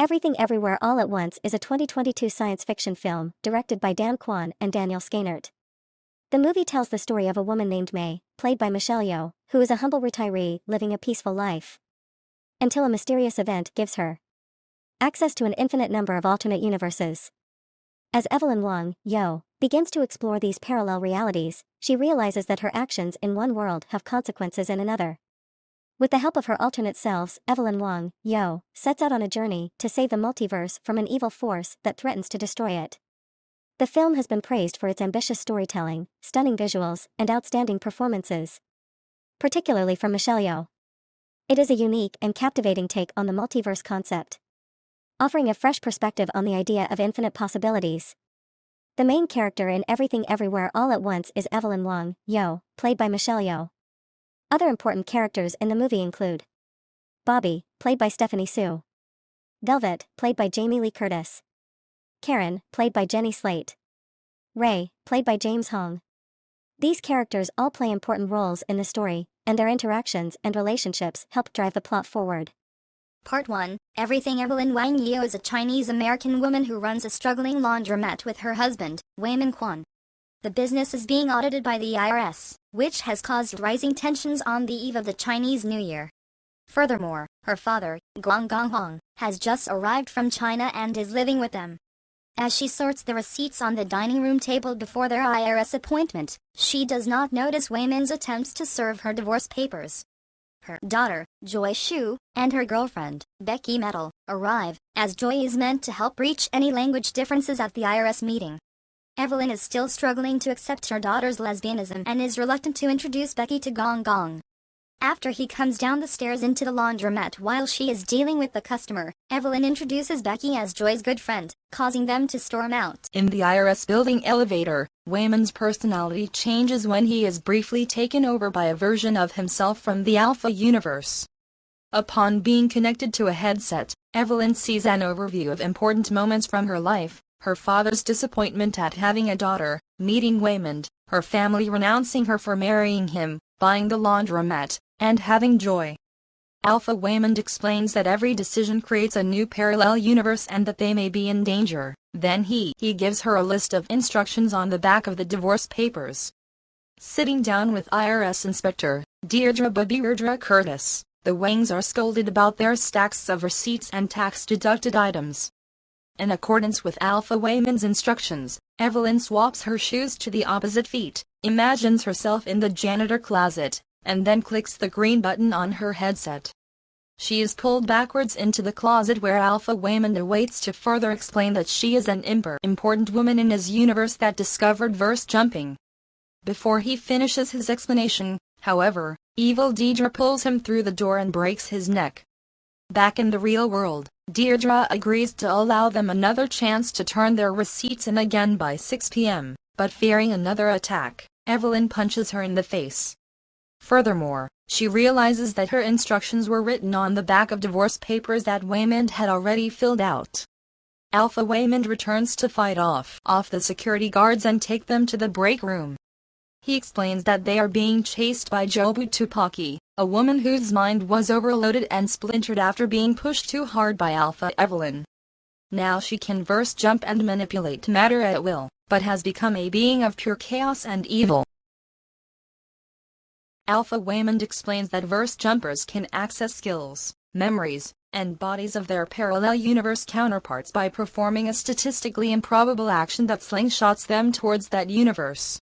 Everything Everywhere All at Once is a 2022 science fiction film directed by Dan Kwan and Daniel Skeinert. The movie tells the story of a woman named May, played by Michelle Yeoh, who is a humble retiree living a peaceful life. Until a mysterious event gives her access to an infinite number of alternate universes. As Evelyn Wang, Yeoh, begins to explore these parallel realities, she realizes that her actions in one world have consequences in another. With the help of her alternate selves, Evelyn Wang, Yeoh, sets out on a journey to save the multiverse from an evil force that threatens to destroy it. The film has been praised for its ambitious storytelling, stunning visuals, and outstanding performances, particularly from Michelle Yeoh. It is a unique and captivating take on the multiverse concept, offering a fresh perspective on the idea of infinite possibilities. The main character in Everything Everywhere All at Once is Evelyn Wang, Yeoh, played by Michelle Yeoh. Other important characters in the movie include Bobby, played by Stephanie Sue; Velvet, played by Jamie Lee Curtis; Karen, played by Jenny Slate; Ray, played by James Hong. These characters all play important roles in the story, and their interactions and relationships help drive the plot forward. Part 1. Everything Evelyn Wang Yeoh is a Chinese-American woman who runs a struggling laundromat with her husband, Wayman Kwan. The business is being audited by the IRS, which has caused rising tensions on the eve of the Chinese New Year. Furthermore, her father, Guang Hong, has just arrived from China and is living with them. As she sorts the receipts on the dining room table before their IRS appointment, she does not notice Wayman's attempts to serve her divorce papers. Her daughter, Joy Shu, and her girlfriend, Becky Metal, arrive, as Joy is meant to help breach any language differences at the IRS meeting. Evelyn is still struggling to accept her daughter's lesbianism and is reluctant to introduce Becky to Gong. After he comes down the stairs into the laundromat while she is dealing with the customer, Evelyn introduces Becky as Joy's good friend, causing them to storm out. In the IRS building elevator, Wayman's personality changes when he is briefly taken over by a version of himself from the Alpha universe. Upon being connected to a headset, Evelyn sees an overview of important moments from her life: her father's disappointment at having a daughter, meeting Wayman, her family renouncing her for marrying him, buying the laundromat, and having Joy. Alpha Wayman explains that every decision creates a new parallel universe and that they may be in danger. Then he gives her a list of instructions on the back of the divorce papers. Sitting down with IRS Inspector Deirdre Curtis, the Wangs are scolded about their stacks of receipts and tax-deducted items. In accordance with Alpha Wayman's instructions, Evelyn swaps her shoes to the opposite feet, imagines herself in the janitor closet, and then clicks the green button on her headset. She is pulled backwards into the closet where Alpha Wayman awaits to further explain that she is an important woman in his universe that discovered verse jumping. Before he finishes his explanation, however, evil Deirdre pulls him through the door and breaks his neck. Back in the real world, Deirdre agrees to allow them another chance to turn their receipts in again by 6 p.m., but fearing another attack, Evelyn punches her in the face. Furthermore, she realizes that her instructions were written on the back of divorce papers that Wayman had already filled out. Alpha Wayman returns to fight off the security guards and take them to the break room. He explains that they are being chased by Jobu Tupaki, a woman whose mind was overloaded and splintered after being pushed too hard by Alpha Evelyn. Now she can verse jump and manipulate matter at will, but has become a being of pure chaos and evil. Alpha Wayman explains that verse jumpers can access skills, memories, and bodies of their parallel universe counterparts by performing a statistically improbable action that slingshots them towards that universe.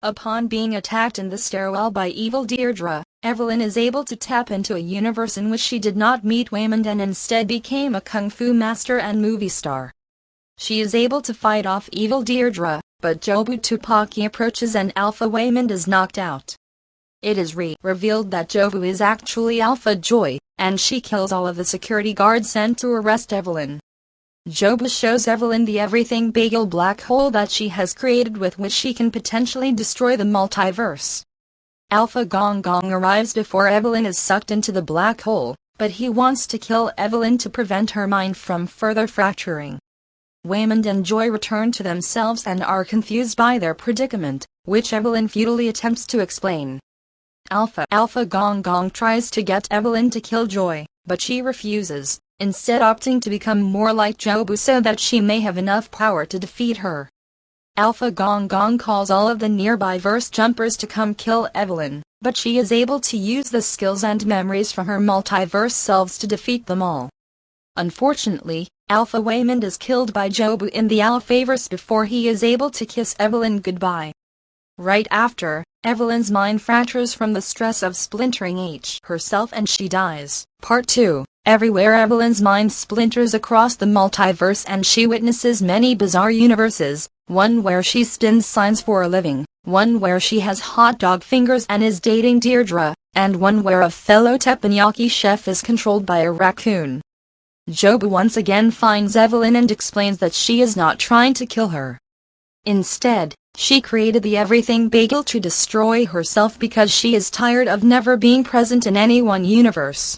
Upon being attacked in the stairwell by evil Deirdre, Evelyn is able to tap into a universe in which she did not meet Wayman and instead became a kung fu master and movie star. She is able to fight off evil Deirdre, but Jobu Tupaki approaches and Alpha Wayman is knocked out. It is revealed that Jobu is actually Alpha Joy, and she kills all of the security guards sent to arrest Evelyn. Jobu shows Evelyn the everything bagel black hole that she has created with which she can potentially destroy the multiverse. Alpha Gong arrives before Evelyn is sucked into the black hole, but he wants to kill Evelyn to prevent her mind from further fracturing. Wayman and Joy return to themselves and are confused by their predicament, which Evelyn futilely attempts to explain. Alpha Gong tries to get Evelyn to kill Joy, but she refuses, instead opting to become more like Jobu so that she may have enough power to defeat her. Alpha Gong Gong calls all of the nearby verse jumpers to come kill Evelyn, but she is able to use the skills and memories from her multiverse selves to defeat them all. Unfortunately, Alpha Waymond is killed by Jobu in the Alphaverse before he is able to kiss Evelyn goodbye. Right after, Evelyn's mind fractures from the stress of splintering herself and she dies. Part 2. Everywhere Evelyn's mind splinters across the multiverse and she witnesses many bizarre universes, one where she spins signs for a living, one where she has hot dog fingers and is dating Deirdre, and one where a fellow teppanyaki chef is controlled by a raccoon. Jobu once again finds Evelyn and explains that she is not trying to kill her. Instead, she created the everything bagel to destroy herself because she is tired of never being present in any one universe.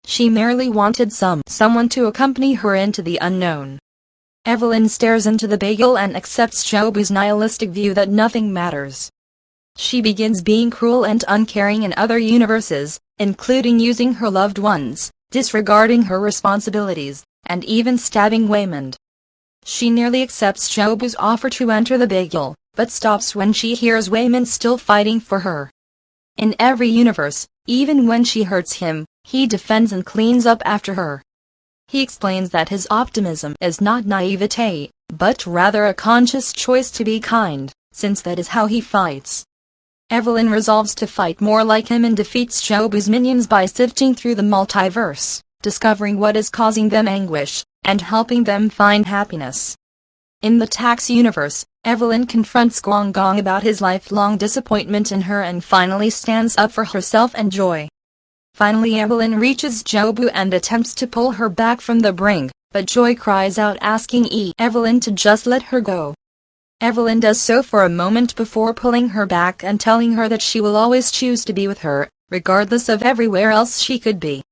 She merely wanted someone to accompany her into the unknown. Evelyn stares into the bagel and accepts Jobu's nihilistic view that nothing matters. She begins being cruel and uncaring in other universes, including using her loved ones, disregarding her responsibilities, and even stabbing Waymond. She nearly accepts Jobu's offer to enter the bagel, but stops when she hears Waymond still fighting for her. In every universe, even when she hurts him, he defends and cleans up after her. He explains that his optimism is not naivete, but rather a conscious choice to be kind, since that is how he fights. Evelyn resolves to fight more like him and defeats Jobu's minions by sifting through the multiverse, discovering what is causing them anguish, and helping them find happiness. In the Tax universe, Evelyn confronts Gong Gong about his lifelong disappointment in her and finally stands up for herself and Joy. Finally Evelyn reaches Jobu and attempts to pull her back from the brink, but Joy cries out asking Evelyn to just let her go. Evelyn does so for a moment before pulling her back and telling her that she will always choose to be with her, regardless of everywhere else she could be.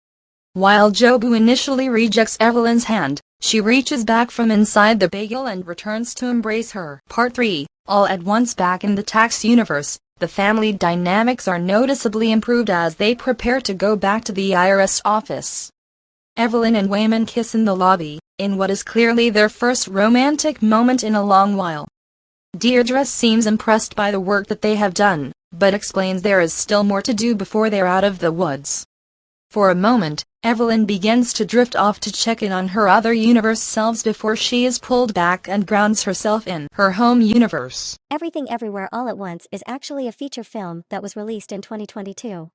While Jobu initially rejects Evelyn's hand, she reaches back from inside the bagel and returns to embrace her. Part 3. All at once back in the Tax universe, the family dynamics are noticeably improved as they prepare to go back to the IRS office. Evelyn and Waymond kiss in the lobby, in what is clearly their first romantic moment in a long while. Deirdre seems impressed by the work that they have done, but explains there is still more to do before they're out of the woods. For a moment, Evelyn begins to drift off to check in on her other universe selves before she is pulled back and grounds herself in her home universe. Everything Everywhere All at Once is actually a feature film that was released in 2022.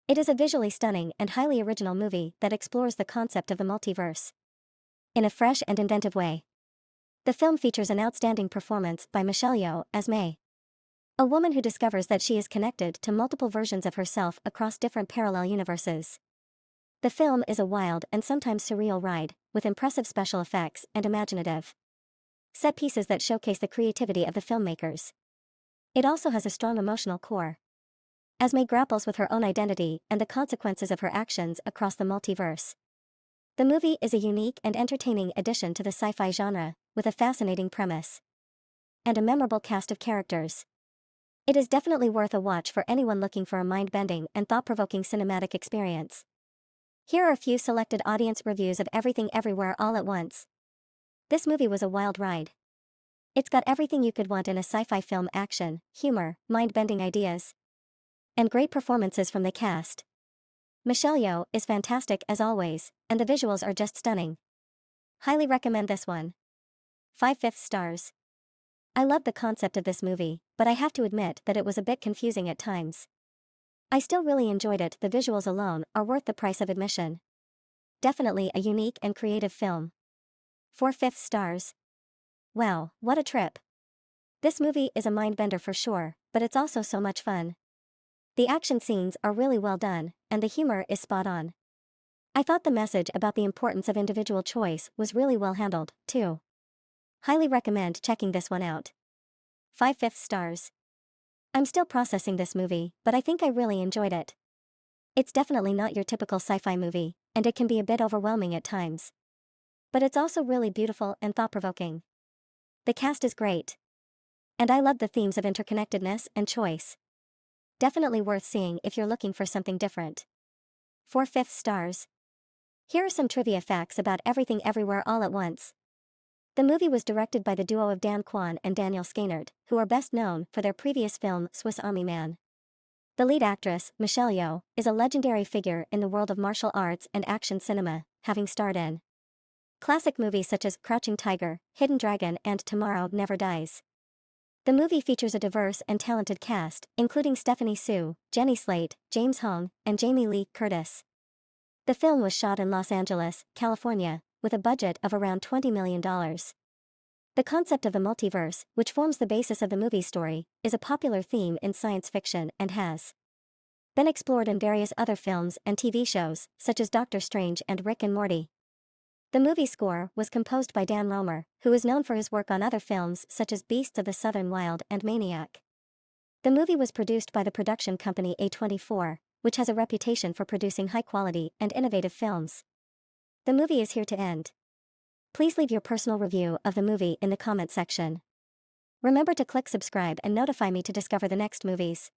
It is a visually stunning and highly original movie that explores the concept of the multiverse in a fresh and inventive way. The film features an outstanding performance by Michelle Yeoh as May, a woman who discovers that she is connected to multiple versions of herself across different parallel universes. The film is a wild and sometimes surreal ride, with impressive special effects and imaginative set pieces that showcase the creativity of the filmmakers. It also has a strong emotional core, as May grapples with her own identity and the consequences of her actions across the multiverse. The movie is a unique and entertaining addition to the sci-fi genre, with a fascinating premise and a memorable cast of characters. It is definitely worth a watch for anyone looking for a mind-bending and thought-provoking cinematic experience. Here are a few selected audience reviews of Everything Everywhere All at Once. This movie was a wild ride. It's got everything you could want in a sci-fi film: action, humor, mind-bending ideas, and great performances from the cast. Michelle Yeoh is fantastic as always, and the visuals are just stunning. Highly recommend this one. 5/5 stars. I love the concept of this movie, but I have to admit that it was a bit confusing at times. I still really enjoyed it. The visuals alone are worth the price of admission. Definitely a unique and creative film. 4/5 stars. Wow, what a trip. This movie is a mind-bender for sure, but it's also so much fun. The action scenes are really well done, and the humor is spot on. I thought the message about the importance of individual choice was really well handled, too. Highly recommend checking this one out. 5/5 stars. I'm still processing this movie, but I think I really enjoyed it. It's definitely not your typical sci-fi movie, and it can be a bit overwhelming at times. But it's also really beautiful and thought-provoking. The cast is great. And I love the themes of interconnectedness and choice. Definitely worth seeing if you're looking for something different. 4/5 stars. Here are some trivia facts about Everything Everywhere All at Once. The movie was directed by the duo of Dan Kwan and Daniel Skynyrd, who are best known for their previous film Swiss Army Man. The lead actress, Michelle Yeoh, is a legendary figure in the world of martial arts and action cinema, having starred in classic movies such as Crouching Tiger, Hidden Dragon and Tomorrow Never Dies. The movie features a diverse and talented cast, including Stephanie Hsu, Jenny Slate, James Hong, and Jamie Lee Curtis. The film was shot in Los Angeles, California, with a budget of around $20 million. The concept of the multiverse, which forms the basis of the movie's story, is a popular theme in science fiction and has been explored in various other films and TV shows, such as Doctor Strange and Rick and Morty. The movie score was composed by Dan Romer, who is known for his work on other films such as Beasts of the Southern Wild and Maniac. The movie was produced by the production company A24, which has a reputation for producing high-quality and innovative films. The movie is here to end. Please leave your personal review of the movie in the comment section. Remember to click subscribe and notify me to discover the next movies.